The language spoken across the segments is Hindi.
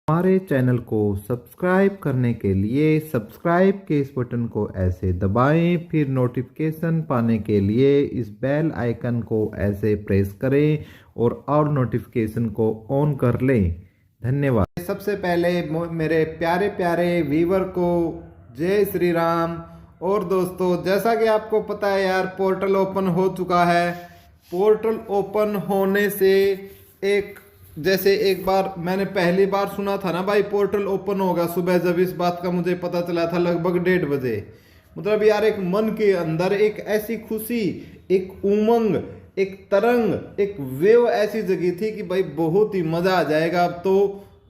हमारे चैनल को सब्सक्राइब करने के लिए सब्सक्राइब के इस बटन को ऐसे दबाएं, फिर नोटिफिकेशन पाने के लिए इस बेल आइकन को ऐसे प्रेस करें और नोटिफिकेशन को ऑन कर लें। धन्यवाद। सबसे पहले मेरे प्यारे प्यारे व्यूवर को जय श्री राम। और दोस्तों, जैसा कि आपको पता है यार, पोर्टल ओपन हो चुका है। पोर्टल ओपन होने से जैसे एक बार मैंने पहली बार सुना था ना भाई, पोर्टल ओपन होगा सुबह, जब इस बात का मुझे पता चला था लगभग 1:30 बजे। मतलब यार, एक मन के अंदर एक ऐसी खुशी, एक उमंग, एक तरंग, एक वेव ऐसी जगी थी कि भाई बहुत ही मजा आ जाएगा अब तो।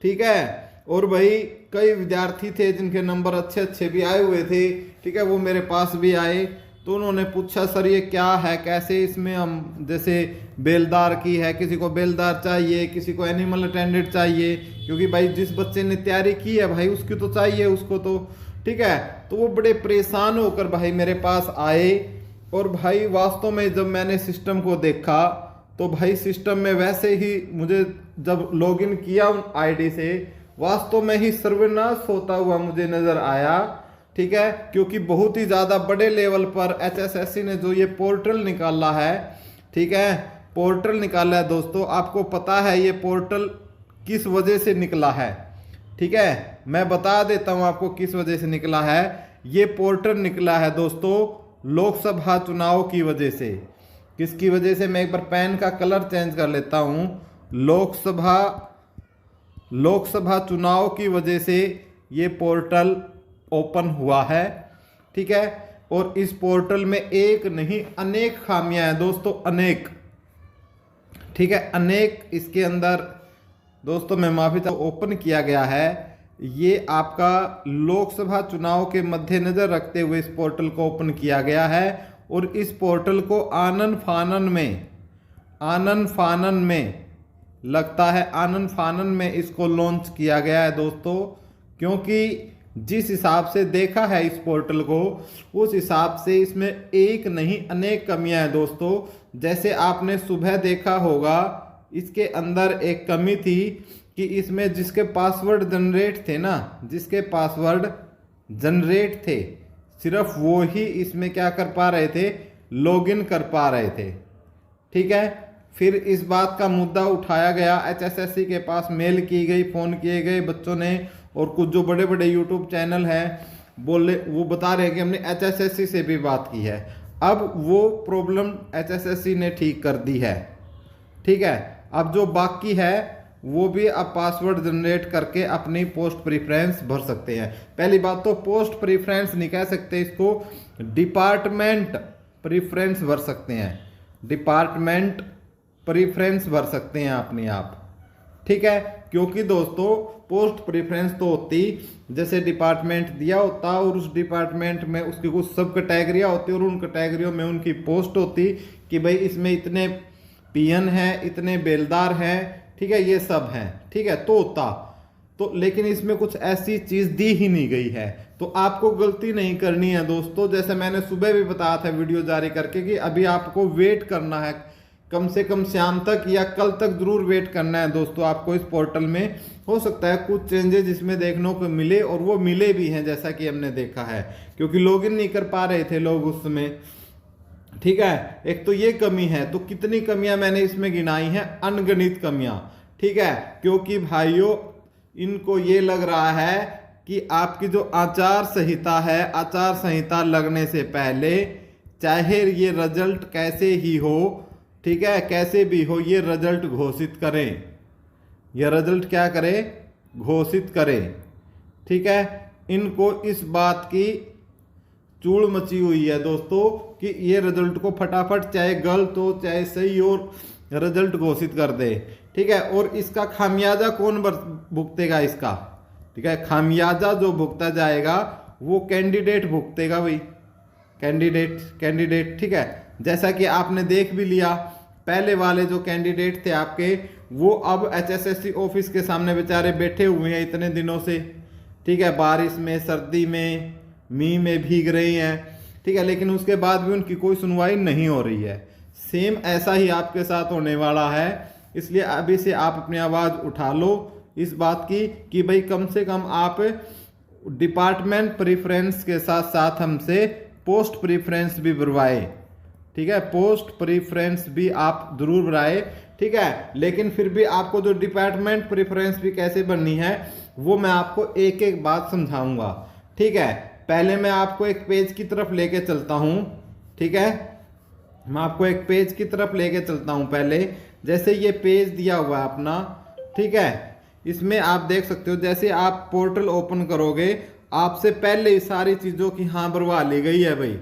ठीक है। और भाई कई विद्यार्थी थे जिनके नंबर अच्छे अच्छे भी आए हुए थे। ठीक है, वो मेरे पास भी आए, तो उन्होंने पूछा सर ये क्या है, कैसे इसमें हम, जैसे बेलदार की है, किसी को बेलदार चाहिए, किसी को एनिमल अटेंडेंट चाहिए, क्योंकि भाई जिस बच्चे ने तैयारी की है भाई उसकी तो चाहिए उसको तो। ठीक है, तो वो बड़े परेशान होकर भाई मेरे पास आए। और भाई वास्तव में जब मैंने सिस्टम को देखा तो भाई सिस्टम में वैसे ही मुझे जब लॉगिन किया उन आईडी से, वास्तव में ही सर्वनाश होता हुआ मुझे नजर आया। ठीक है, क्योंकि बहुत ही ज़्यादा बड़े लेवल पर एचएसएससी ने जो ये पोर्टल निकाला है, ठीक है, पोर्टल निकाला है दोस्तों। आपको पता है ये पोर्टल किस वजह से निकला है? ठीक है, मैं बता देता हूँ आपको किस वजह से निकला है। ये पोर्टल निकला है दोस्तों लोकसभा चुनाव की वजह से। किसकी वजह से? मैं एक बार पेन का कलर चेंज कर लेता हूँ। लोकसभा चुनाव की वजह से ये पोर्टल ओपन हुआ है। ठीक है, और इस पोर्टल में एक नहीं अनेक खामियां हैं दोस्तों, अनेक। ठीक है, अनेक इसके अंदर दोस्तों, मैं माफी चाहता हूं, ओपन किया गया है। ये आपका लोकसभा चुनाव के मद्देनजर रखते हुए इस पोर्टल को ओपन किया गया है। और इस पोर्टल को आनन फानन में लगता है, आनन फानन में इसको लॉन्च किया गया है दोस्तों। क्योंकि जिस हिसाब से देखा है इस पोर्टल को, उस हिसाब से इसमें एक नहीं अनेक कमियां हैं दोस्तों। जैसे आपने सुबह देखा होगा, इसके अंदर एक कमी थी कि इसमें जिसके पासवर्ड जनरेट थे ना, जिसके पासवर्ड जनरेट थे, सिर्फ वो ही इसमें क्या कर पा रहे थे, लॉगिन कर पा रहे थे। ठीक है, फिर इस बात का मुद्दा उठाया गया, एचएसएससी के पास मेल की गई, फ़ोन किए गए बच्चों ने, और कुछ जो बड़े बड़े यूट्यूब चैनल हैं बोले, वो बता रहे हैं कि हमने एचएसएससी से भी बात की है। अब वो प्रॉब्लम एचएसएससी ने ठीक कर दी है। ठीक है, अब जो बाकी है वो भी आप पासवर्ड जनरेट करके अपनी पोस्ट प्रेफरेंस भर सकते हैं। पहली बात तो पोस्ट प्रेफरेंस नहीं कह सकते इसको, डिपार्टमेंट प्रेफरेंस भर सकते हैं, डिपार्टमेंट प्रेफरेंस भर सकते हैं अपने आप। ठीक है, क्योंकि दोस्तों पोस्ट प्रेफरेंस तो होती, जैसे डिपार्टमेंट दिया होता और उस डिपार्टमेंट में उसकी कुछ सब कैटेगरियाँ होती और उन कैटेगरियों में उनकी पोस्ट होती कि भाई इसमें इतने पीएन हैं, इतने बेलदार हैं, ठीक है, ये सब हैं। ठीक है, तो होता तो, लेकिन इसमें कुछ ऐसी चीज़ दी ही नहीं गई है। तो आपको गलती नहीं करनी है दोस्तों। जैसे मैंने सुबह भी बताया था वीडियो जारी करके कि अभी आपको वेट करना है, कम से कम शाम तक या कल तक जरूर वेट करना है दोस्तों आपको। इस पोर्टल में हो सकता है कुछ चेंजेस इसमें देखने को मिले, और वो मिले भी हैं जैसा कि हमने देखा है, क्योंकि लॉगिन नहीं कर पा रहे थे लोग उस समय। ठीक है, एक तो ये कमी है। तो कितनी कमियां मैंने इसमें गिनाई हैं? अनगिनत कमियां। ठीक है, क्योंकि भाइयों इनको ये लग रहा है कि आपकी जो आचार संहिता है, आचार संहिता लगने से पहले चाहे ये रिजल्ट कैसे ही हो, ठीक है, कैसे भी हो, ये रिजल्ट घोषित करें। यह रिजल्ट क्या करें? घोषित करें। ठीक है, इनको इस बात की चूड़ मची हुई है दोस्तों कि ये रिजल्ट को फटाफट, चाहे गलत हो चाहे सही हो, रिजल्ट घोषित कर दे। ठीक है, और इसका खामियाजा कौन भुगतेगा इसका? ठीक है, खामियाजा जो भुगता जाएगा वो कैंडिडेट भुगतेगा भाई, कैंडिडेट। ठीक है, जैसा कि आपने देख भी लिया, पहले वाले जो कैंडिडेट थे आपके, वो अब एचएसएससी ऑफिस के सामने बेचारे बैठे हुए हैं इतने दिनों से। ठीक है, बारिश में, सर्दी में, मींह में भीग रहे हैं। ठीक है, लेकिन उसके बाद भी उनकी कोई सुनवाई नहीं हो रही है। सेम ऐसा ही आपके साथ होने वाला है। इसलिए अभी से आप अपनी आवाज़ उठा लो, इस बात की कि भाई कम से कम आप डिपार्टमेंट प्रेफरेंस के साथ साथ हमसे पोस्ट प्रेफरेंस भी भरवाए। ठीक है, पोस्ट प्रेफरेंस भी आप जरूर भराए। ठीक है, लेकिन फिर भी आपको जो डिपार्टमेंट प्रेफरेंस भी कैसे बननी है वो मैं आपको एक एक बात समझाऊंगा। ठीक है, पहले मैं आपको एक पेज की तरफ लेके चलता हूं। ठीक है, मैं आपको एक पेज की तरफ लेके चलता हूं। पहले जैसे ये पेज दिया हुआ है अपना, ठीक है, इसमें आप देख सकते हो जैसे आप पोर्टल ओपन करोगे आपसे पहले ही सारी चीज़ों की हाँ भरवा ली गई है भाई,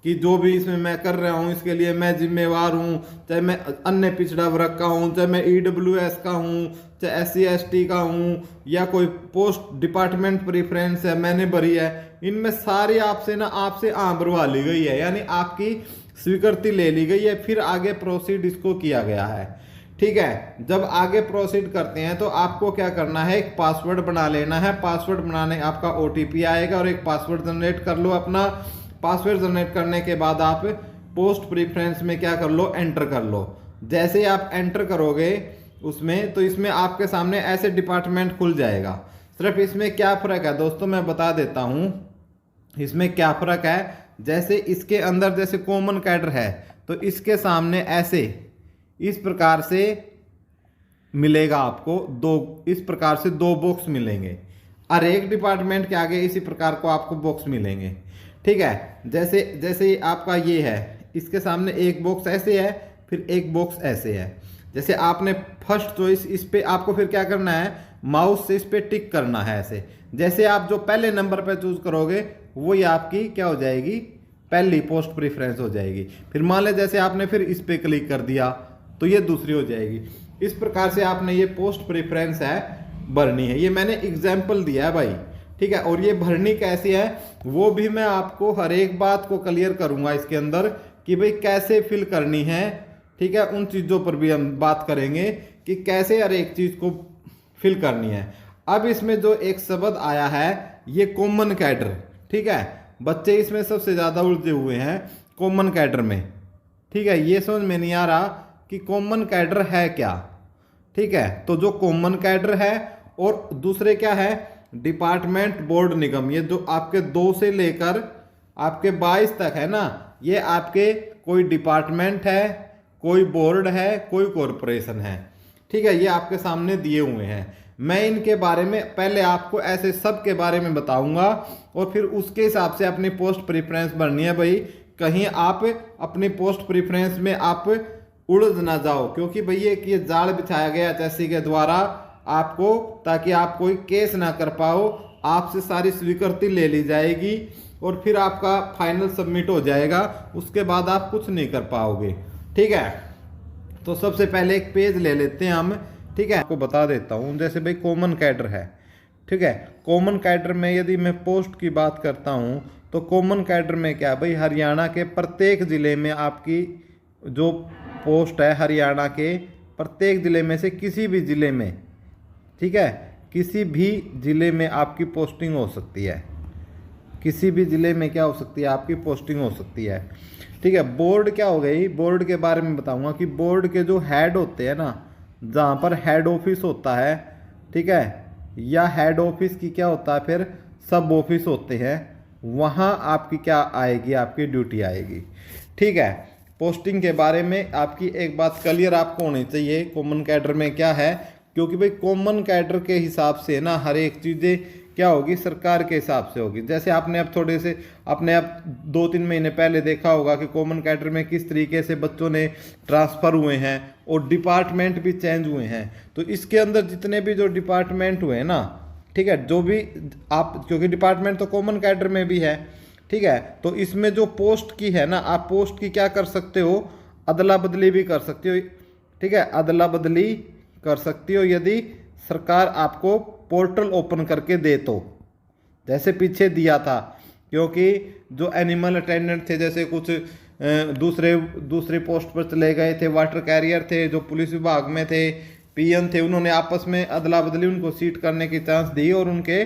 कि जो भी इसमें मैं कर रहा हूँ इसके लिए मैं जिम्मेवार हूँ, चाहे मैं अन्य पिछड़ा वर्ग का हूँ, चाहे मैं EWS का हूँ, चाहे SC/ST का हूँ, या कोई पोस्ट डिपार्टमेंट प्रेफरेंस है मैंने भरी है, इनमें सारी आपसे भरवा ली गई है, यानी आपकी स्वीकृति ले ली गई है। फिर आगे प्रोसीड इसको किया गया है। ठीक है, जब आगे प्रोसीड करते हैं तो आपको क्या करना है, एक पासवर्ड बना लेना है। पासवर्ड बनाने आपका OTP आएगा और एक पासवर्ड जनरेट कर लो। अपना पासवर्ड जनरेट करने के बाद आप पोस्ट प्रेफरेंस में क्या कर लो, एंटर कर लो। जैसे ही आप एंटर करोगे उसमें, तो इसमें आपके सामने ऐसे डिपार्टमेंट खुल जाएगा। सिर्फ इसमें क्या फ़र्क है दोस्तों मैं बता देता हूँ, इसमें क्या फ़र्क है। जैसे इसके अंदर जैसे कॉमन कैडर है तो इसके सामने ऐसे इस प्रकार से मिलेगा आपको इस प्रकार से 2 बॉक्स मिलेंगे। हर एक डिपार्टमेंट के आगे इसी प्रकार को आपको बॉक्स मिलेंगे। ठीक है, जैसे आपका ये है, इसके सामने एक बॉक्स ऐसे है, फिर एक बॉक्स ऐसे है। जैसे आपने फर्स्ट चॉइस, इस पे आपको फिर क्या करना है, माउस से इस पे टिक करना है ऐसे। जैसे आप जो पहले नंबर पे चूज करोगे वही आपकी क्या हो जाएगी, पहली पोस्ट प्रेफरेंस हो जाएगी। फिर मान ले जैसे आपने फिर इस पे क्लिक कर दिया तो ये दूसरी हो जाएगी। इस प्रकार से आपने ये पोस्ट प्रेफरेंस है भरनी है। ये मैंने एग्जाम्पल दिया है भाई। ठीक है, और ये भरनी कैसी है वो भी मैं आपको हर एक बात को क्लियर करूंगा इसके अंदर कि भाई कैसे फिल करनी है। ठीक है, उन चीज़ों पर भी हम बात करेंगे कि कैसे हर एक चीज़ को फिल करनी है। अब इसमें जो एक शब्द आया है ये कॉमन कैडर। ठीक है, बच्चे इसमें सबसे ज़्यादा उलझे हुए हैं कॉमन कैडर में। ठीक है, ये समझ में नहीं आ रहा कि कॉमन कैडर है क्या। ठीक है, तो जो कॉमन कैडर है और दूसरे क्या है, डिपार्टमेंट बोर्ड निगम, ये जो आपके 2 से लेकर आपके 22 तक है ना, ये आपके कोई डिपार्टमेंट है, कोई बोर्ड है, कोई कॉरपोरेशन है। ठीक है, ये आपके सामने दिए हुए हैं। मैं इनके बारे में पहले आपको ऐसे सब के बारे में बताऊंगा और फिर उसके हिसाब से अपनी पोस्ट प्रेफरेंस भरनी है भाई। कहीं आप अपनी पोस्ट प्रेफरेंस में आप उलझ ना जाओ, क्योंकि भैया ये जाल बिछाया गया HSC के द्वारा आपको, ताकि आप कोई केस ना कर पाओ, आपसे सारी स्वीकृति ले ली जाएगी और फिर आपका फाइनल सबमिट हो जाएगा, उसके बाद आप कुछ नहीं कर पाओगे। ठीक है, तो सबसे पहले एक पेज ले लेते हैं हम। ठीक है, आपको बता देता हूँ, जैसे भाई कॉमन कैडर है। ठीक है, कॉमन कैडर में यदि मैं पोस्ट की बात करता हूँ तो कॉमन कैडर में क्या भाई, हरियाणा के प्रत्येक ज़िले में आपकी जो पोस्ट है, हरियाणा के प्रत्येक ज़िले में से किसी भी ज़िले में, ठीक है, किसी भी ज़िले में आपकी पोस्टिंग हो सकती है। किसी भी ज़िले में क्या हो सकती है, आपकी पोस्टिंग हो सकती है। ठीक है, बोर्ड क्या हो गई, बोर्ड के बारे में बताऊंगा कि बोर्ड के जो हेड होते हैं ना, जहाँ पर हेड ऑफिस होता है, ठीक है, या हेड ऑफिस की क्या होता है फिर सब ऑफिस होते हैं, वहाँ आपकी क्या आएगी, आपकी ड्यूटी आएगी। ठीक है, पोस्टिंग के बारे में आपकी एक बात क्लियर आपको होनी चाहिए कॉमन कैडर में क्या है, क्योंकि भाई कॉमन कैडर के हिसाब से ना हर एक चीज़ें क्या होगी, सरकार के हिसाब से होगी। जैसे आपने अब थोड़े से अपने अब 2-3 महीने पहले देखा होगा कि कॉमन कैडर में किस तरीके से बच्चों ने ट्रांसफ़र हुए हैं और डिपार्टमेंट भी चेंज हुए हैं। तो इसके अंदर जितने भी जो डिपार्टमेंट हुए हैं ना, ठीक है, जो भी आप, क्योंकि डिपार्टमेंट तो कॉमन कैडर में भी है। ठीक है, तो इसमें जो पोस्ट की है ना, आप पोस्ट की क्या कर सकते हो, अदला बदली भी कर सकते हो। ठीक है, अदला बदली कर सकती हो यदि सरकार आपको पोर्टल ओपन करके दे तो, जैसे पीछे दिया था। क्योंकि जो एनिमल अटेंडेंट थे, जैसे कुछ दूसरे पोस्ट पर चले गए थे, वाटर कैरियर थे, जो पुलिस विभाग में थे, PN थे, उन्होंने आपस में अदला बदली उनको सीट करने की चांस दी और उनके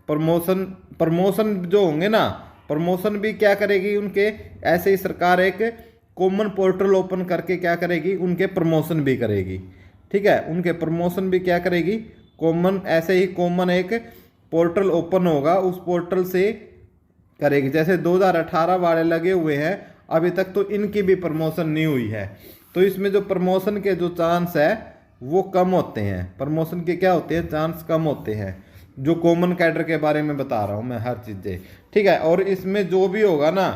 प्रमोशन जो होंगे ना, प्रमोशन भी क्या करेगी उनके, ऐसे ही सरकार एक कॉमन पोर्टल ओपन करके क्या करेगी, उनके प्रमोशन भी करेगी। ठीक है, उनके प्रमोशन भी क्या करेगी, कॉमन ऐसे ही कॉमन एक पोर्टल ओपन होगा, उस पोर्टल से करेगी। जैसे 2018 वाले लगे हुए हैं, अभी तक तो इनकी भी प्रमोशन नहीं हुई है, तो इसमें जो प्रमोशन के जो चांस है वो कम होते हैं। प्रमोशन के क्या होते हैं, चांस कम होते हैं। जो कॉमन कैडर के बारे में बता रहा हूँ मैं हर चीज़ें, ठीक है। और इसमें जो भी होगा ना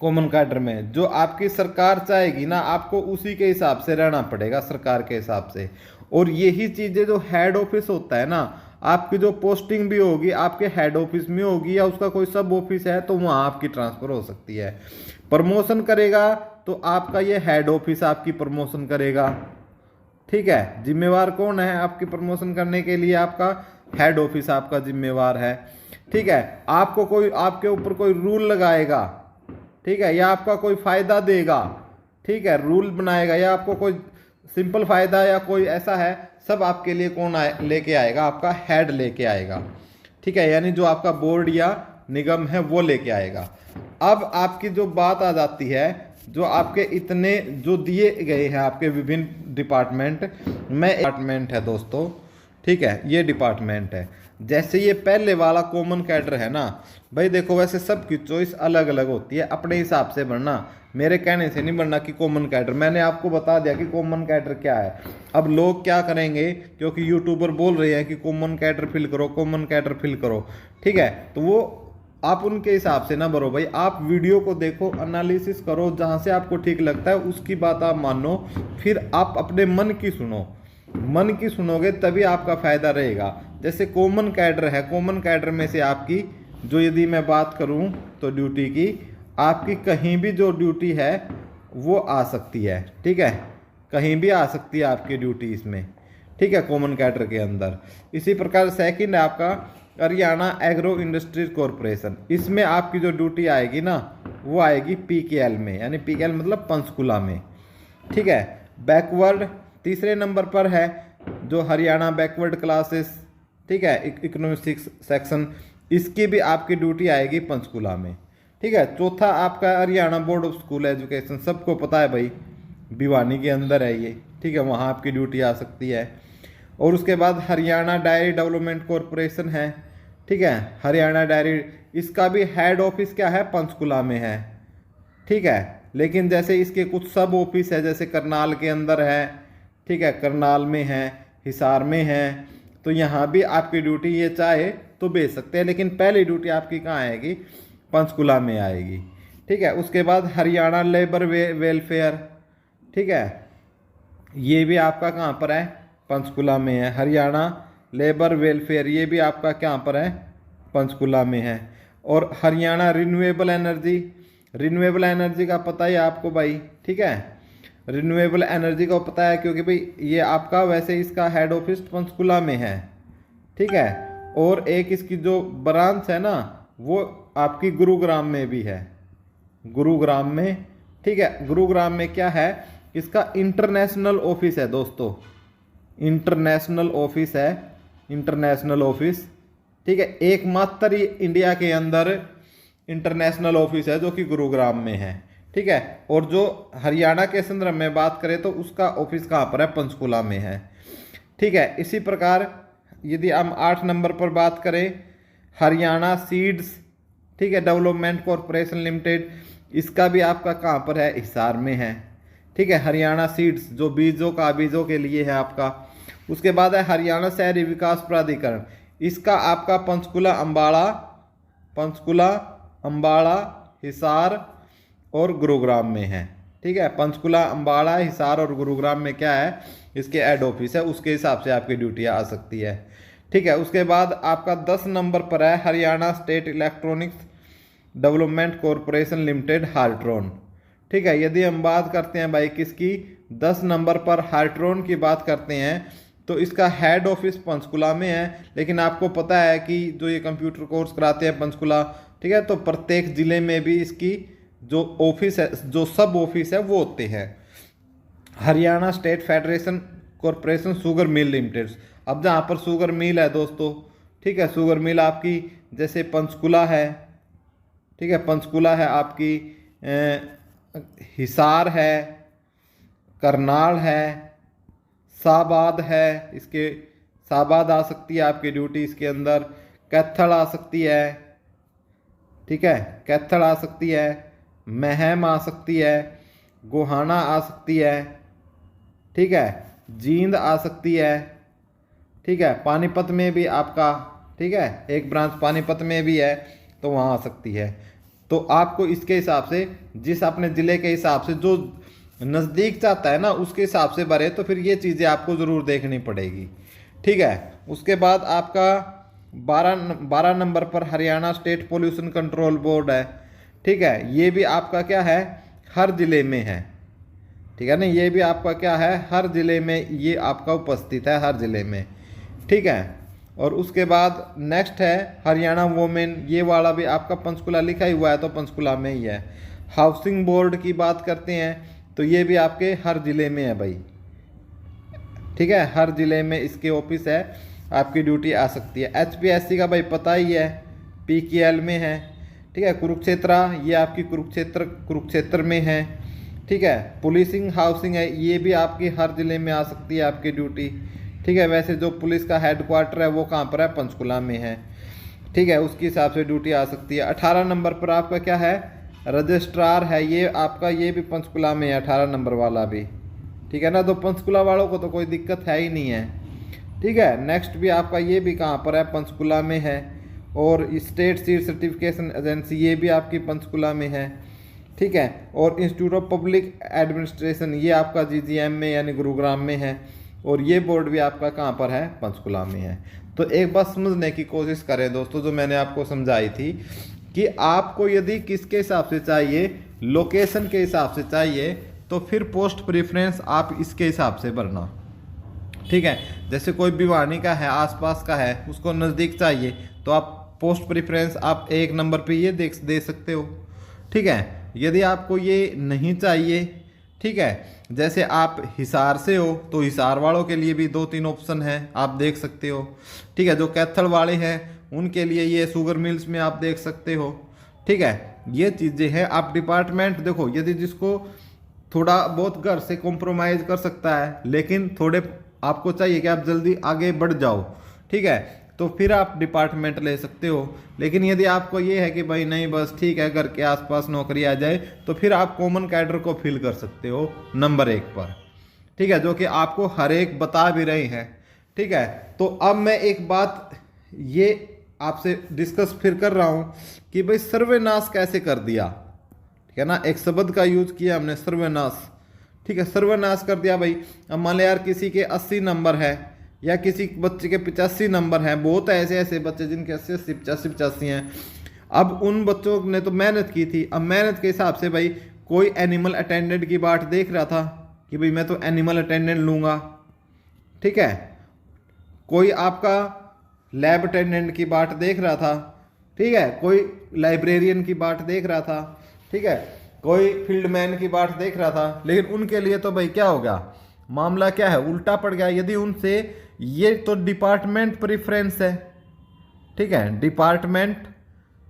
कॉमन कैडर में, जो आपकी सरकार चाहेगी ना, आपको उसी के हिसाब से रहना पड़ेगा, सरकार के हिसाब से। और यही चीज़ें जो हेड ऑफिस होता है ना, आपकी जो पोस्टिंग भी होगी आपके हेड ऑफिस में होगी, या उसका कोई सब ऑफिस है तो वहाँ आपकी ट्रांसफ़र हो सकती है। प्रमोशन करेगा तो आपका ये हेड ऑफिस आपकी प्रमोशन करेगा, ठीक है। जिम्मेवार कौन है आपकी प्रमोशन करने के लिए, आपका हेड ऑफिस आपका जिम्मेवार है, ठीक है। आपको कोई आपके ऊपर कोई रूल लगाएगा, ठीक है, या आपका कोई फ़ायदा देगा, ठीक है, रूल बनाएगा, या आपको कोई सिंपल फ़ायदा या कोई ऐसा है, सब आपके लिए कौन लेके आएगा, आपका हेड लेके आएगा, ठीक है। यानी जो आपका बोर्ड या निगम है वो लेके आएगा। अब आपकी जो बात आ जाती है, जो आपके इतने जो दिए गए हैं आपके विभिन्न डिपार्टमेंट में, डिपार्टमेंट है दोस्तों, ठीक है, ये डिपार्टमेंट है। जैसे ये पहले वाला कॉमन कैडर है ना भाई, देखो वैसे सबकी चॉइस अलग अलग होती है, अपने हिसाब से भरना, मेरे कहने से नहीं भरना कि कॉमन कैडर। मैंने आपको बता दिया कि कॉमन कैडर क्या है। अब लोग क्या करेंगे, क्योंकि यूट्यूबर बोल रहे हैं कि कॉमन कैडर फिल करो, कॉमन कैडर फिल करो, ठीक है, तो वो आप उनके हिसाब से ना भरो भाई। आप वीडियो को देखो, एनालिसिस करो, जहाँ से आपको ठीक लगता है उसकी बात आप मानो, फिर आप अपने मन की सुनो, मन की सुनोगे तभी आपका फ़ायदा रहेगा। जैसे कॉमन कैडर है, कॉमन कैडर में से आपकी जो, यदि मैं बात करूं तो ड्यूटी की, आपकी कहीं भी जो ड्यूटी है वो आ सकती है, ठीक है, कहीं भी आ सकती है आपकी ड्यूटी इसमें, ठीक है, कॉमन कैडर के अंदर। इसी प्रकार सेकंड है आपका हरियाणा एग्रो इंडस्ट्रीज कॉरपोरेशन। इसमें आपकी जो ड्यूटी आएगी ना वो आएगी PKL में, यानी PKL मतलब पंचकुला में, ठीक है। बैकवर्ड तीसरे नंबर पर है जो हरियाणा बैकवर्ड क्लासेस, ठीक है, इकोनॉमिक सेक्शन, इसकी भी आपकी ड्यूटी आएगी पंचकुला में, ठीक है। चौथा आपका Haryana board of school education, सबको पता है भाई, भिवानी के अंदर है ये, ठीक है, वहाँ आपकी ड्यूटी आ सकती है। और उसके बाद हरियाणा डायरी डेवलपमेंट कॉरपोरेशन है, ठीक है, हरियाणा डायरी, इसका भी हेड ऑफिस क्या है, पंचकुला में है, ठीक है। लेकिन जैसे इसके कुछ सब ऑफिस है, जैसे करनाल के अंदर है, ठीक है, करनाल में है, हिसार में है, तो यहाँ भी आपकी ड्यूटी ये चाहे तो भेज सकते हैं, लेकिन पहली ड्यूटी आपकी कहाँ आएगी, पंचकुला में आएगी, ठीक है। उसके बाद हरियाणा लेबर वेलफेयर, ठीक है, ये भी आपका कहाँ पर है, पंचकुला में है। हरियाणा लेबर वेलफेयर ये भी आपका कहाँ पर है, पंचकुला में है। और Haryana renewable energy, renewable energy का पता है आपको भाई, ठीक है, रिन्यूएबल एनर्जी का पता है, क्योंकि भाई ये आपका वैसे इसका हेड ऑफिस पंचकुला में है, ठीक है। और एक इसकी जो ब्रांच है ना वो आपकी गुरुग्राम में भी है, गुरुग्राम में, ठीक है। गुरुग्राम में क्या है, इसका इंटरनेशनल ऑफिस है दोस्तों, इंटरनेशनल ऑफिस है, इंटरनेशनल ऑफिस, ठीक है, एकमात्र इंडिया के अंदर इंटरनेशनल ऑफिस है जो कि गुरुग्राम में है, ठीक है। और जो हरियाणा के संदर्भ में बात करें तो उसका ऑफिस कहाँ पर है, पंचकुला में है, ठीक है। इसी प्रकार यदि हम 8 नंबर पर बात करें, हरियाणा सीड्स, ठीक है, डेवलपमेंट कॉरपोरेशन लिमिटेड, इसका भी आपका कहाँ पर है, हिसार में है, ठीक है, हरियाणा सीड्स जो बीजों के लिए है आपका। उसके बाद है हरियाणा शहरी विकास प्राधिकरण, इसका आपका पंचकुला, अम्बाड़ा, हिसार और गुरुग्राम में है, ठीक है। पंचकुला, अम्बाड़ा, हिसार और गुरुग्राम में क्या है, इसके हेड ऑफिस है, उसके हिसाब से आपकी ड्यूटियाँ आ सकती है, ठीक है। उसके बाद आपका 10 नंबर पर है Haryana state electronics development corporation limited Hartron, ठीक है। यदि हम बात करते हैं भाई किसकी, 10 नंबर पर हार्ट्रॉन की बात करते हैं, तो इसका हेड ऑफिस पंचकुला में है, लेकिन आपको पता है कि जो ये कंप्यूटर कोर्स कराते हैं पंचकुला, ठीक है, तो प्रत्येक ज़िले में भी इसकी जो ऑफिस है, जो सब ऑफिस है वो होते हैं। Haryana state federation corporation sugar mill limited, अब जहाँ पर शुगर मिल है दोस्तों, ठीक है, शुगर मिल आपकी जैसे पंचकुला है, ठीक है, पंचकुला है आपकी, हिसार है, करनाल है, शाहबाद है, इसके शाहबाद आ सकती है आपकी ड्यूटी इसके अंदर, कैथल आ सकती है, ठीक है, कैथल आ सकती है, महम आ सकती है, गोहाना आ सकती है, ठीक है, जींद आ सकती है, ठीक है, पानीपत में भी आपका, ठीक है, एक ब्रांच पानीपत में भी है तो वहाँ आ सकती है। तो आपको इसके हिसाब से, जिस अपने ज़िले के हिसाब से जो नज़दीक चाहता है ना उसके हिसाब से भरे, तो फिर ये चीज़ें आपको ज़रूर देखनी पड़ेगी, ठीक है। उसके बाद आपका 12 नंबर पर Haryana state pollution control board है, ठीक है, ये भी आपका क्या है, हर ज़िले में है, ठीक है ना, ये भी आपका क्या है, हर ज़िले में ये आपका उपस्थित है, हर ज़िले में, ठीक है। और उसके बाद नेक्स्ट है हरियाणा वोमेन, ये वाला भी आपका पंचकुला लिखा ही हुआ है तो पंचकुला में ही है। हाउसिंग बोर्ड की बात करते हैं तो ये भी आपके हर ज़िले में है भाई, ठीक है, हर ज़िले में इसके ऑफिस है, आपकी ड्यूटी आ सकती है। HPSC का भाई पता ही है, PKL में है, ठीक है, कुरुक्षेत्रा ये आपकी कुरुक्षेत्र में है, ठीक है। पुलिसिंग हाउसिंग है, ये भी आपकी हर ज़िले में आ सकती है आपकी ड्यूटी, ठीक है। वैसे जो पुलिस का हेडक्वार्टर है वो कहाँ पर है, पंचकुला में है, ठीक है, उसके हिसाब से ड्यूटी आ सकती है। 18 नंबर पर आपका क्या है, रजिस्ट्रार है, ये आपका ये भी पंचकुला में है, 18 नंबर वाला भी, ठीक है ना। तो पंचकुला वालों को तो कोई दिक्कत है ही नहीं है, ठीक है। नेक्स्ट भी आपका ये भी कहाँ पर है, पंचकुला में है। और स्टेट सीड सर्टिफिकेशन एजेंसी ये भी आपकी पंचकुला में है, ठीक है। और इंस्टीट्यूट ऑफ पब्लिक एडमिनिस्ट्रेशन ये आपका GGM में यानी गुरुग्राम में है। और ये बोर्ड भी आपका कहाँ पर है, पंचकुला में है। तो एक बात समझने की कोशिश करें दोस्तों, जो मैंने आपको समझाई थी कि आपको यदि किसके हिसाब से चाहिए, लोकेशन के हिसाब से चाहिए, तो फिर पोस्ट प्रेफरेंस आप इसके हिसाब से भरना, ठीक है। जैसे कोई भिवानी का है, आसपास का है, उसको नज़दीक चाहिए तो आप पोस्ट प्रेफरेंस आप 1 नंबर पे ये दे सकते हो, ठीक है। यदि आपको ये नहीं चाहिए, ठीक है, जैसे आप हिसार से हो तो हिसार वालों के लिए भी 2-3 ऑप्शन है, आप देख सकते हो, ठीक है। जो कैथल वाले हैं उनके लिए ये शुगर मिल्स में आप देख सकते हो, ठीक है। ये चीज़ें हैं, आप डिपार्टमेंट देखो, यदि जिसको थोड़ा बहुत घर से कॉम्प्रोमाइज़ कर सकता है लेकिन थोड़े आपको चाहिए कि आप जल्दी आगे बढ़ जाओ, ठीक है, तो फिर आप डिपार्टमेंट ले सकते हो। लेकिन यदि आपको ये है कि भाई नहीं बस ठीक है घर के आसपास नौकरी आ जाए, तो फिर आप कॉमन कैडर को फिल कर सकते हो नंबर 1 पर, ठीक है, जो कि आपको हर एक बता भी रहे हैं, ठीक है। तो अब मैं एक बात ये आपसे डिस्कस फिर कर रहा हूँ कि भाई सर्वनाश कैसे कर दिया, ठीक है ना, एक शब्द का यूज किया हमने, सर्वनाश, ठीक है, सर्वनाश कर दिया भाई। अब मान लिया यार किसी के 80 नंबर है या किसी बच्चे के 85 नंबर हैं, बहुत ऐसे ऐसे बच्चे जिनके 80 85 हैं। अब उन बच्चों ने तो मेहनत की थी, अब मेहनत के हिसाब से भाई कोई एनिमल अटेंडेंट की बाट देख रहा था कि भाई मैं तो एनिमल अटेंडेंट लूँगा, ठीक है, कोई आपका लैब अटेंडेंट की बाट देख रहा था, ठीक है, कोई लाइब्रेरियन की बाट देख रहा था, ठीक है, कोई फील्डमैन की बाट देख रहा था। लेकिन उनके लिए तो भाई क्या हो गया, मामला क्या है, उल्टा पड़ गया। यदि उनसे ये तो डिपार्टमेंट प्रेफरेंस है, ठीक है, डिपार्टमेंट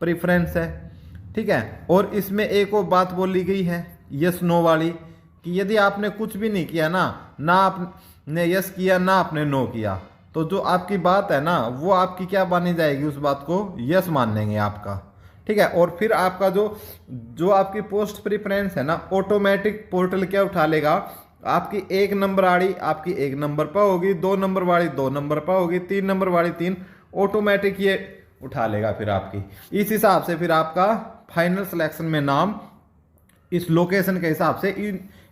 प्रेफरेंस है, ठीक है। और इसमें एक और बात बोली गई है यस नो वाली, कि यदि आपने कुछ भी नहीं किया ना आपने यस किया ना आपने नो किया, तो जो आपकी बात है ना वो आपकी क्या मानी जाएगी, उस बात को यस मान लेंगे आपका, ठीक है। और फिर आपका जो आपकी पोस्ट प्रेफरेंस है ना, ऑटोमेटिक पोर्टल क्या उठा लेगा, आपकी 1 नंबर वाली आपकी 1 नंबर पर होगी, 2 नंबर वाली 2 नंबर पर होगी, 3 नंबर वाली 3, ऑटोमेटिक ये उठा लेगा फिर आपकी। इस हिसाब से फिर आपका फाइनल सिलेक्शन में नाम इस लोकेशन के हिसाब से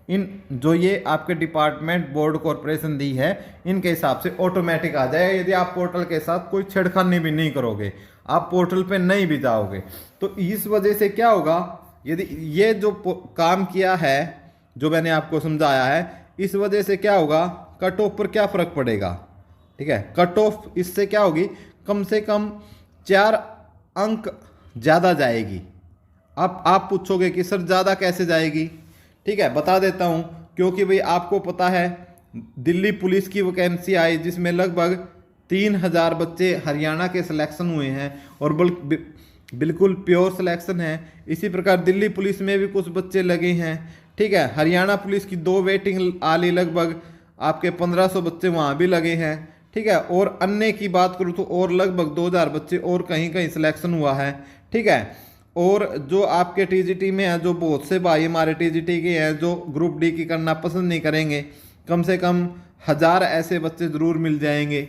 इन जो ये आपके डिपार्टमेंट बोर्ड कॉरपोरेशन दी है इनके हिसाब से ऑटोमेटिक आ जाएगा। यदि आप पोर्टल के साथ कोई छेड़खानी भी नहीं करोगे, आप पोर्टल पे नहीं भी जाओगे, तो इस वजह से क्या होगा, यदि ये जो काम किया है जो मैंने आपको समझाया है, इस वजह से क्या होगा, कट ऑफ पर क्या फ़र्क पड़ेगा, ठीक है। कट ऑफ इससे क्या होगी, कम से कम 4 अंक ज़्यादा जाएगी। अब आप पूछोगे कि सर ज़्यादा कैसे जाएगी, ठीक है, बता देता हूँ। क्योंकि भाई आपको पता है दिल्ली पुलिस की वैकेंसी आई जिसमें लगभग 3000 बच्चे हरियाणा के सिलेक्शन हुए हैं और बिल्कुल प्योर सिलेक्शन है। इसी प्रकार दिल्ली पुलिस में भी कुछ बच्चे लगे हैं, ठीक है। हरियाणा पुलिस की 2 वेटिंग आली लगभग आपके 1500 बच्चे वहाँ भी लगे हैं, ठीक ठीक है। और अन्य की बात करूँ तो और लगभग 2000 बच्चे और कहीं कहीं सिलेक्शन हुआ है, ठीक है। और जो आपके टीजीटी में है, जो बहुत से भाई हमारे टीजीटी के हैं जो ग्रुप डी की करना पसंद नहीं करेंगे, कम से कम 1000 ऐसे बच्चे ज़रूर मिल जाएंगे,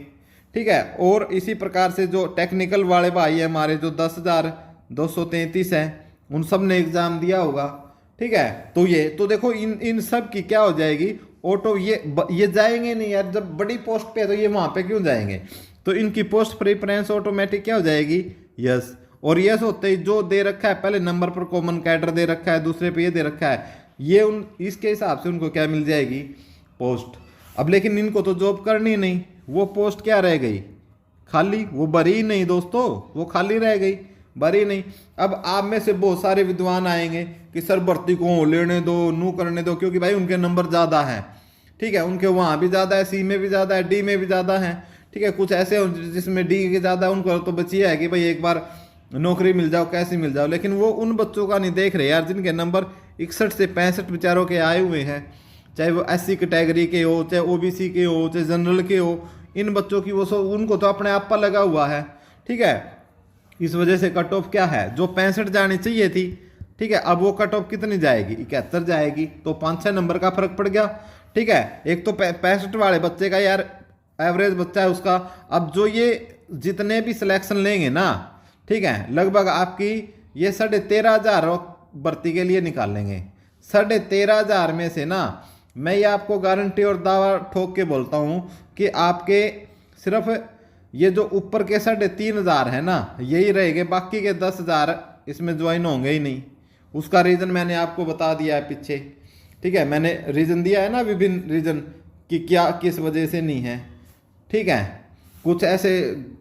ठीक है। और इसी प्रकार से जो टेक्निकल वाले भाई हैं हमारे, जो 10,233 हैं, उन सब ने एग्ज़ाम दिया होगा, ठीक है। तो ये तो देखो इन सब की क्या हो जाएगी, ऑटो ये जाएंगे नहीं यार, जब बड़ी पोस्ट पे है तो ये वहाँ पे क्यों जाएंगे, तो इनकी पोस्ट प्रेफरेंस ऑटोमेटिक क्या हो जाएगी, यस। और यस होते ही जो दे रखा है पहले नंबर पर कॉमन कैडर दे रखा है, दूसरे पे ये दे रखा है, ये इसके हिसाब से उनको क्या मिल जाएगी, पोस्ट। अब लेकिन इनको तो जॉब करनी नहीं, वो पोस्ट क्या रह गई, खाली, वो भरी ही नहीं दोस्तों, वो खाली रह गई, भरी नहीं। अब आप में से बहुत सारे विद्वान आएंगे कि सर भर्ती को लेने दो, नू करने दो, क्योंकि भाई उनके नंबर ज़्यादा हैं, ठीक है, उनके वहाँ भी ज़्यादा है, सी में भी ज़्यादा है, डी में भी ज़्यादा है, ठीक है। कुछ ऐसे जिसमें डी के ज़्यादा है, उनको तो बचिए है कि भाई एक बार नौकरी मिल जाओ, कैसी मिल जाओ, लेकिन वो उन बच्चों का नहीं देख रहे यार जिनके नंबर 61 से 65 बेचारों के आए हुए हैं, चाहे वो एससी कैटेगरी के हो, चाहे ओबीसी के हो, चाहे जनरल के हो, इन बच्चों की वो उनको तो अपने आप पर लगा हुआ है, ठीक है। इस वजह से कट ऑफ क्या है, जो 65 जानी चाहिए थी, ठीक है, अब वो कट ऑफ कितनी जाएगी, 71 जाएगी, तो 5-6 नंबर का फर्क पड़ गया, ठीक है। एक तो 65 वाले बच्चे का यार एवरेज बच्चा है उसका, अब जो ये जितने भी सिलेक्शन लेंगे ना, ठीक है, लगभग आपकी ये 13,500 भर्ती के लिए निकाल लेंगे। 13,500 में से ना, मैं ये आपको गारंटी और दावा ठोक के बोलता हूँ कि आपके सिर्फ ये जो ऊपर के 3,500 है ना, यही रहेंगे, बाकी के 10,000 इसमें ज्वाइन होंगे ही नहीं। उसका रीज़न मैंने आपको बता दिया है पीछे, ठीक है, मैंने रीज़न दिया है ना, विभिन्न रीज़न कि क्या किस वजह से नहीं है, ठीक है। कुछ ऐसे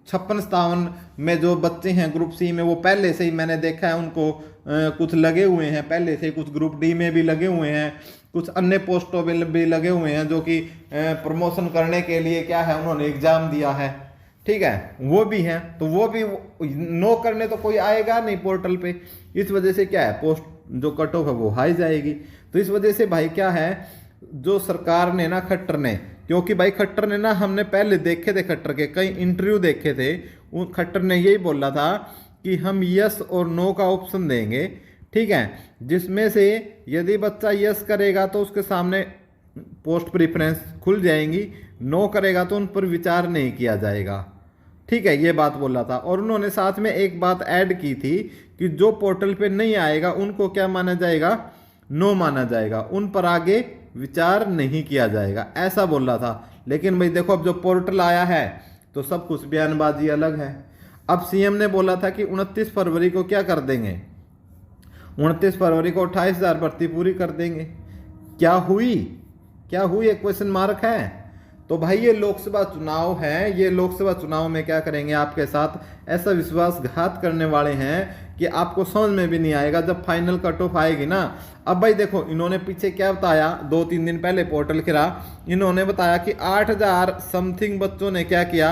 56-57 में जो बच्चे हैं ग्रुप सी में, वो पहले से ही मैंने देखा है उनको कुछ लगे हुए हैं पहले से, कुछ ग्रुप डी में भी लगे हुए हैं, कुछ अन्य पोस्टों में भी लगे हुए हैं, जो कि प्रमोशन करने के लिए क्या है उन्होंने एग्ज़ाम दिया है, ठीक है, वो भी हैं। तो वो भी नो करने तो कोई आएगा नहीं पोर्टल पे, इस वजह से क्या है, पोस्ट जो कट ऑफ है वो हाई जाएगी। तो इस वजह से भाई क्या है, जो सरकार ने ना, खट्टर ने, क्योंकि भाई खट्टर ने ना, हमने पहले देखे थे खट्टर के कई इंटरव्यू देखे थे, उन खट्टर ने यही बोला था कि हम यस और नो का ऑप्शन देंगे, ठीक है, जिसमें से यदि बच्चा यस करेगा तो उसके सामने पोस्ट प्रेफरेंस खुल जाएंगी, नो करेगा तो उन पर विचार नहीं किया जाएगा, ठीक है, ये बात बोला था। और उन्होंने साथ में एक बात ऐड की थी कि जो पोर्टल पे नहीं आएगा उनको क्या माना जाएगा, नो माना जाएगा, उन पर आगे विचार नहीं किया जाएगा, ऐसा बोला था। लेकिन भाई देखो, अब जो पोर्टल आया है तो सब कुछ बयानबाजी अलग है। अब सीएम ने बोला था कि 29 फरवरी को क्या कर देंगे, 29 फरवरी को 28,000 भर्ती पूरी कर देंगे। क्या हुई, क्या हुई, एक क्वेश्चन मार्क है। तो भाई ये लोकसभा चुनाव है, ये लोकसभा चुनाव में क्या करेंगे आपके साथ, ऐसा विश्वासघात करने वाले हैं कि आपको समझ में भी नहीं आएगा जब फाइनल कट ऑफ आएगी ना। अब भाई देखो, इन्होंने पीछे क्या बताया, 2-3 दिन पहले पोर्टल गिरा, इन्होंने बताया कि 8,000 समथिंग बच्चों ने क्या किया,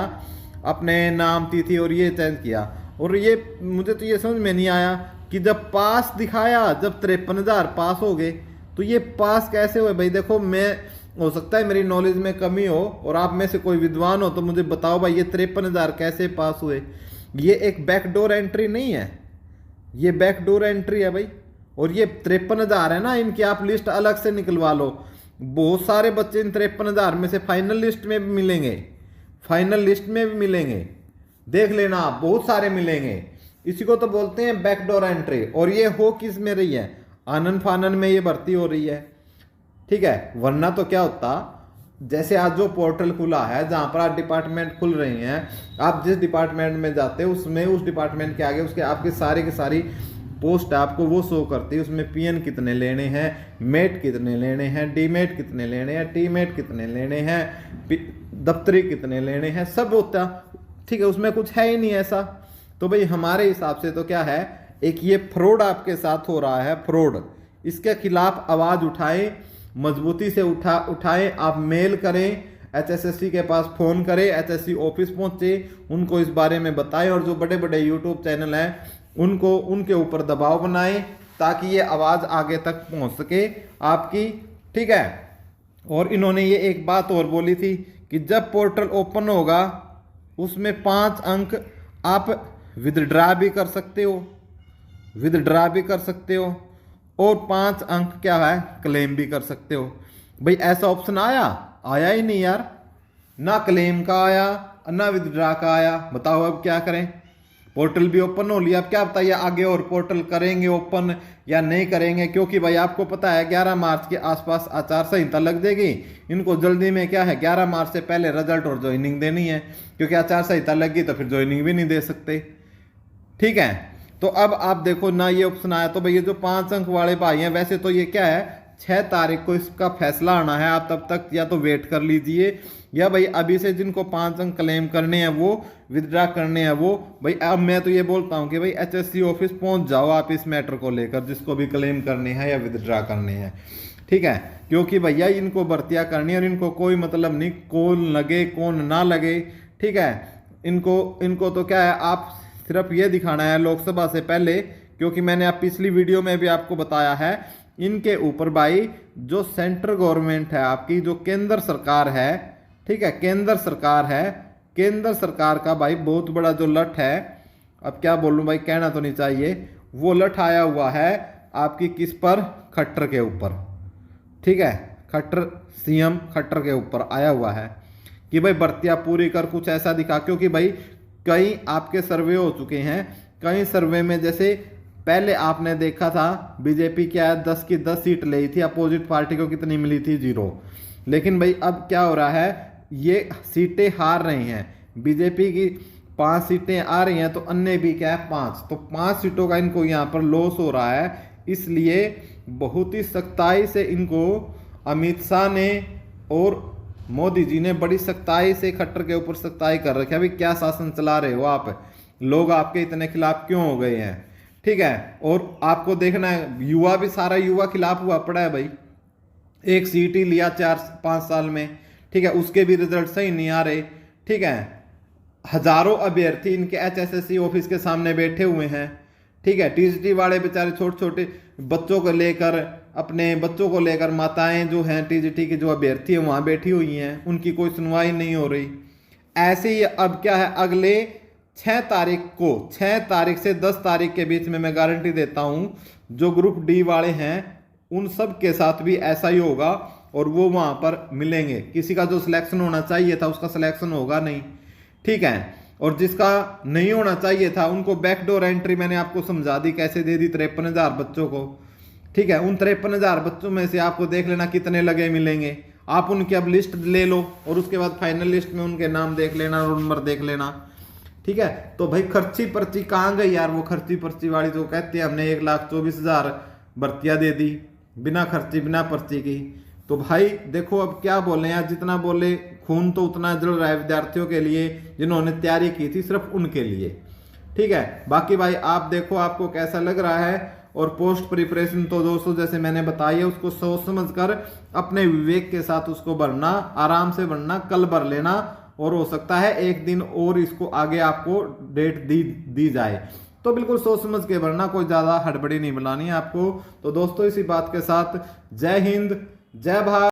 अपने नाम, तिथि और ये चेंज किया। और ये मुझे तो ये समझ में नहीं आया कि जब पास दिखाया, जब 53,000 पास हो गए, तो ये पास कैसे हुए भाई। देखो, मैं, हो सकता है मेरी नॉलेज में कमी हो और आप में से कोई विद्वान हो तो मुझे बताओ भाई, ये 53,000 कैसे पास हुए। ये एक बैकडोर एंट्री नहीं है, ये बैकडोर एंट्री है भाई। और ये 53,000 है ना, इनकी आप लिस्ट अलग से निकलवा लो, बहुत सारे बच्चे इन 53,000 में से फाइनल लिस्ट में भी मिलेंगे, फाइनल लिस्ट में भी मिलेंगे, देख लेना आप, बहुत सारे मिलेंगे। इसी को तो बोलते हैं बैकडोर एंट्री। और ये हो किस में रही है, आनन फानन में ये भर्ती हो रही है, ठीक है। वरना तो क्या होता, जैसे आज जो पोर्टल खुला है जहां पर आज डिपार्टमेंट खुल रही हैं, आप जिस डिपार्टमेंट में जाते हैं उसमें, उस डिपार्टमेंट के आगे उसके आपके सारे की सारी पोस्ट आपको वो शो करती है। उसमें पीएन कितने लेने हैं, मेट कितने लेने हैं, डीमेट कितने लेने हैं, टीमेट कितने लेने हैं, दफ्तरी कितने लेने हैं, सब होता, ठीक है। उसमें कुछ है ही नहीं ऐसा। तो भाई हमारे हिसाब से तो क्या है, एक ये फ्रॉड आपके साथ हो रहा है, फ्रॉड। इसके खिलाफ आवाज़ उठाएं, मजबूती से उठाएं। आप मेल करें, एचएसएससी के पास फ़ोन करें, एचएससी ऑफिस पहुंचे, उनको इस बारे में बताएं। और जो बड़े बड़े यूट्यूब चैनल हैं उनको, उनके ऊपर दबाव बनाएं ताकि ये आवाज़ आगे तक पहुंच सके आपकी, ठीक है। और इन्होंने ये एक बात और बोली थी कि जब पोर्टल ओपन होगा उसमें 5 अंक आप विदड्रा भी कर सकते हो, विदड्रा भी कर सकते हो, और 5 अंक क्या है क्लेम भी कर सकते हो। भाई ऐसा ऑप्शन आया ही नहीं यार, ना क्लेम का आया ना विदड्रा का आया। बताओ अब क्या करें। पोर्टल भी ओपन हो लिया, अब क्या बताइए आगे और पोर्टल करेंगे ओपन या नहीं करेंगे, क्योंकि भाई आपको पता है 11 मार्च के आसपास आचार संहिता लग जाएगी। इनको जल्दी में क्या है 11 मार्च से पहले रिजल्ट और ज्वाइनिंग देनी है, क्योंकि आचार संहिता लगी तो फिर ज्वाइनिंग भी नहीं दे सकते। ठीक है, तो अब आप देखो ना ये ऑप्शन आया, तो भाई ये जो 5 अंक वाले भाई हैं, वैसे तो ये क्या है 6 तारीख को इसका फैसला आना है। आप तब तक या तो वेट कर लीजिए, या भाई अभी से जिनको 5 अंक क्लेम करने हैं वो विदड्रा करने हैं वो भाई, अब मैं तो ये बोलता हूँ कि भाई HSC ऑफिस पहुंच जाओ आप इस मैटर को लेकर, जिसको भी क्लेम करने हैं या विदड्रा करने हैं। ठीक है, क्योंकि भैया इनको भर्तियां करनी है और इनको कोई मतलब नहीं कौन लगे कौन ना लगे। ठीक है, इनको तो क्या है आप सिर्फ ये दिखाना है लोकसभा से पहले, क्योंकि मैंने आप पिछली वीडियो में भी आपको बताया है इनके ऊपर भाई जो सेंट्रल गवर्नमेंट है आपकी, जो केंद्र सरकार है, ठीक है केंद्र सरकार है, केंद्र सरकार का भाई बहुत बड़ा जो लठ है, अब क्या बोलूं भाई कहना तो नहीं चाहिए, वो लठ आया हुआ है आपकी किस पर, खट्टर के ऊपर। ठीक है, खट्टर CM खट्टर के ऊपर आया हुआ है कि भाई भर्तियां पूरी कर, कुछ ऐसा दिखा। क्योंकि भाई कई आपके सर्वे हो चुके हैं, कई सर्वे में जैसे पहले आपने देखा था बीजेपी क्या है 10 की 10 सीट ली थी, अपोजिट पार्टी को कितनी मिली थी 0। लेकिन भाई अब क्या हो रहा है ये सीटें हार रही हैं, बीजेपी की 5 सीटें आ रही हैं तो अन्य भी क्या है 5, तो 5 सीटों का इनको यहाँ पर लॉस हो रहा है। इसलिए बहुत ही सख्ताई से इनको अमित शाह ने और मोदी जी ने बड़ी सख्ताई से खट्टर के ऊपर सख्ताई कर रखी है। भाई क्या शासन चला रहे हो आप, लोग आपके इतने खिलाफ क्यों हो गए हैं। ठीक है, और आपको देखना है युवा भी सारा युवा खिलाफ हुआ पड़ा है भाई, एक सीट ही लिया 4-5 साल में। ठीक है, उसके भी रिजल्ट सही नहीं आ रहे। ठीक है, हजारों अभ्यर्थी इनके HSSC ऑफिस के सामने बैठे हुए हैं। ठीक है, TGT वाले बेचारे छोटे छोटे बच्चों को लेकर, अपने बच्चों को लेकर माताएं जो हैं TGT की जो अभ्यर्थी है वहां बैठी हुई हैं, उनकी कोई सुनवाई नहीं हो रही। ऐसे ही अब क्या है अगले 6 तारीख को, 6 तारीख से 10 तारीख के बीच में मैं गारंटी देता हूं जो ग्रुप D वाले हैं उन सब के साथ भी ऐसा ही होगा, और वो वहां पर मिलेंगे। किसी का जो सिलेक्शन होना चाहिए था उसका सिलेक्शन होगा नहीं। ठीक है, और जिसका नहीं होना चाहिए था उनको बैकडोर एंट्री मैंने आपको समझा दी कैसे दे दी 53,000 बच्चों को। ठीक है, उन 53,000 बच्चों में से आपको देख लेना कितने लगे मिलेंगे। आप उनकी अब लिस्ट ले लो और उसके बाद फाइनल लिस्ट में उनके नाम देख लेना, रोल नंबर देख लेना। ठीक है, तो भाई खर्ची पर्ची कहाँ गई यार, वो खर्ची पर्ची वाली जो कहते हैं हमने 1,24,000 भर्तियां दे दी बिना खर्ची बिना पर्ची की। तो भाई देखो अब क्या बोले यार, जितना बोले खून तो उतना जल रहा है विद्यार्थियों के लिए जिन्होंने तैयारी की थी, सिर्फ उनके लिए। ठीक है, बाकी भाई आप देखो आपको कैसा लग रहा है। और पोस्ट प्रिपरेशन तो दोस्तों जैसे मैंने बताया उसको सोच समझ कर अपने विवेक के साथ उसको भरना, आराम से भरना, कल भर लेना, और हो सकता है एक दिन और इसको आगे आपको डेट दी जाए, तो बिल्कुल सोच समझ के भरना, कोई ज्यादा हड़बड़ी नहीं बनानी है आपको। तो दोस्तों इसी बात के साथ जय हिंद जय भारत।